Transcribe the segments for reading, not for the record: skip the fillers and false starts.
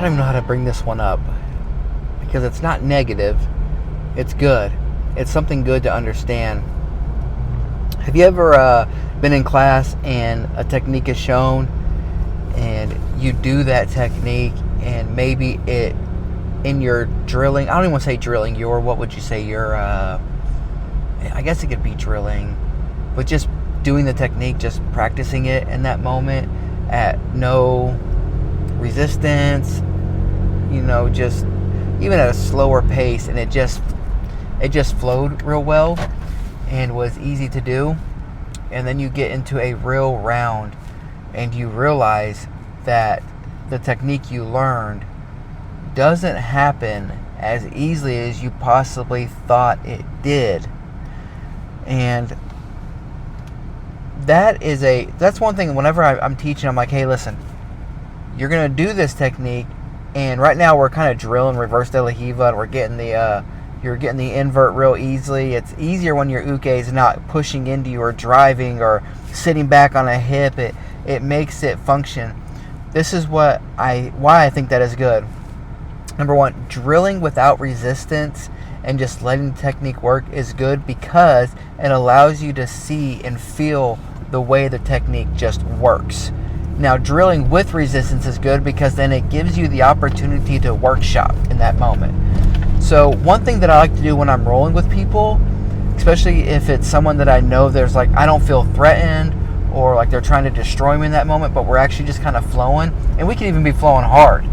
don't even know how to bring this one up, because it's not negative, it's good. It's something good to understand. Have you ever been in class and a technique is shown and you do that technique, and maybe it in your drilling, I don't even want to say drilling, what would you say, I guess it could be drilling, but just doing the technique, just practicing it in that moment at no resistance, just even at a slower pace, and it just flowed real well and was easy to do. And then you get into a real round and you realize that the technique you learned doesn't happen as easily as you possibly thought it did. And that's one thing. Whenever I'm teaching, I'm like, hey, listen, you're going to do this technique, and right now we're kind of drilling reverse de la Riva, and we're getting you're getting the invert real easily. It's easier when your uke is not pushing into you or driving or sitting back on a hip. It makes it function. This is why I think that is good. Number one, drilling without resistance and just letting the technique work is good, because it allows you to see and feel the way the technique just works. Now, drilling with resistance is good because then it gives you the opportunity to workshop in that moment. So one thing that I like to do when I'm rolling with people, especially if it's someone that I know there's like, I don't feel threatened or like they're trying to destroy me in that moment, but we're actually just kind of flowing, and we can even be flowing hard.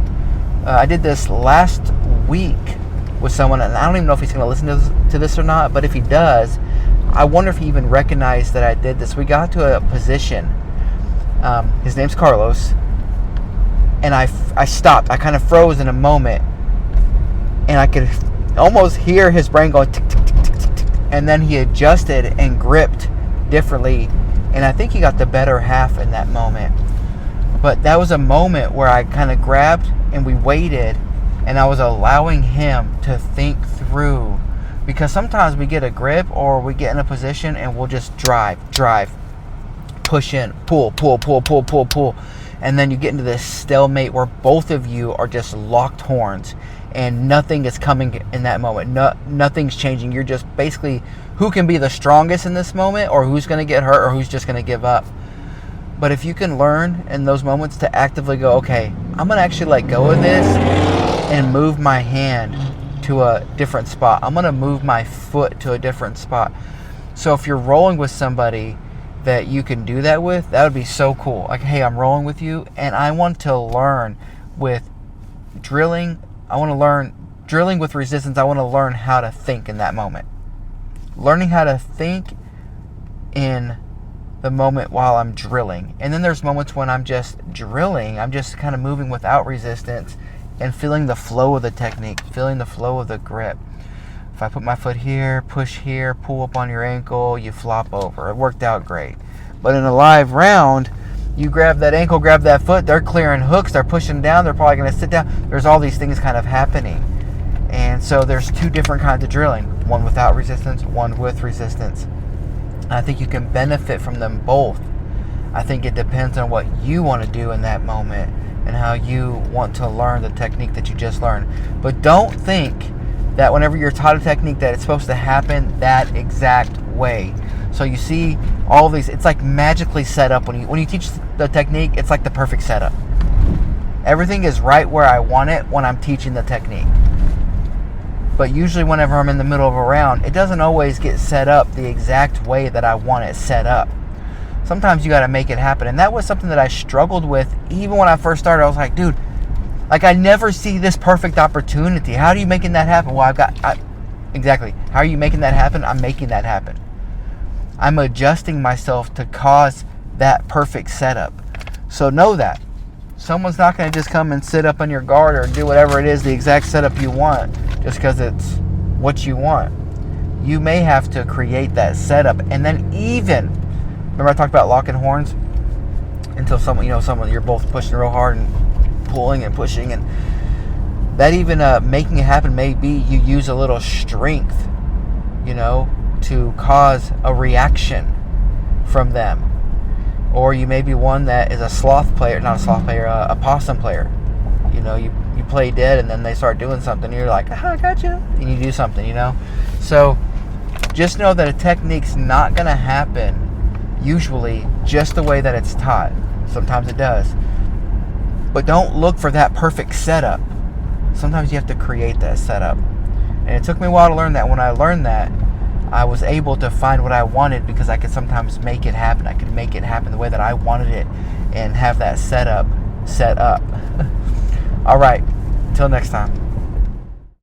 I did this last week with someone, and I don't even know if he's going to listen to this or not, but if he does, I wonder if he even recognized that I did this. We got to a position, his name's Carlos, and I stopped. I kind of froze in a moment, and I could almost hear his brain going tick, tick, tick, tick, tick, tick, and then he adjusted and gripped differently, and I think he got the better half in that moment. But that was a moment where I kind of grabbed and we waited, and I was allowing him to think through, because sometimes we get a grip or we get in a position and we'll just drive, push in, pull, and then you get into this stalemate where both of you are just locked horns and nothing is coming in that moment. Nothing's changing. You're just basically who can be the strongest in this moment, or who's going to get hurt, or who's just going to give up. But if you can learn in those moments to actively go, okay, I'm going to actually let go of this and move my hand to a different spot. I'm going to move my foot to a different spot. So if you're rolling with somebody that you can do that with, that would be so cool. Like, hey, I'm rolling with you, and I want to learn with drilling. I want to learn drilling with resistance. I want to learn how to think in that moment. Learning how to think in the moment while I'm drilling. And then there's moments when I'm just drilling. I'm just kind of moving without resistance and feeling the flow of the technique, feeling the flow of the grip. If I put my foot here, push here, pull up on your ankle, you flop over. It worked out great. But in a live round, you grab that ankle, grab that foot, they're clearing hooks, they're pushing down, they're probably going to sit down. There's all these things kind of happening. And so there's two different kinds of drilling. One without resistance, one with resistance. I think you can benefit from them both. I think it depends on what you want to do in that moment and how you want to learn the technique that you just learned. But don't think that whenever you're taught a technique that it's supposed to happen that exact way. So you see all these, it's like magically set up. When you teach the technique, it's like the perfect setup. Everything is right where I want it when I'm teaching the technique. But usually whenever I'm in the middle of a round, it doesn't always get set up the exact way that I want it set up. Sometimes you got to make it happen. And that was something that I struggled with even when I first started. I was like, dude, like I never see this perfect opportunity. How are you making that happen? Well, exactly. How are you making that happen? I'm making that happen. I'm adjusting myself to cause that perfect setup. So know that. Someone's not going to just come and sit up on your guard or do whatever it is, the exact setup you want, just because it's what you want. You may have to create that setup. And then even, remember I talked about locking horns? Until someone, you're both pushing real hard and pulling and pushing. And that even making it happen may be you use a little strength, to cause a reaction from them. Or you may be one that is a sloth player, not a sloth player, a possum player. You know, you play dead, and then they start doing something. You're like, I got you, and you do something. You know, so just know that a technique's not going to happen usually just the way that it's taught. Sometimes it does, but don't look for that perfect setup. Sometimes you have to create that setup, and it took me a while to learn that. When I learned that, I was able to find what I wanted because I could sometimes make it happen. I could make it happen the way that I wanted it and have that setup set up. All right, until next time.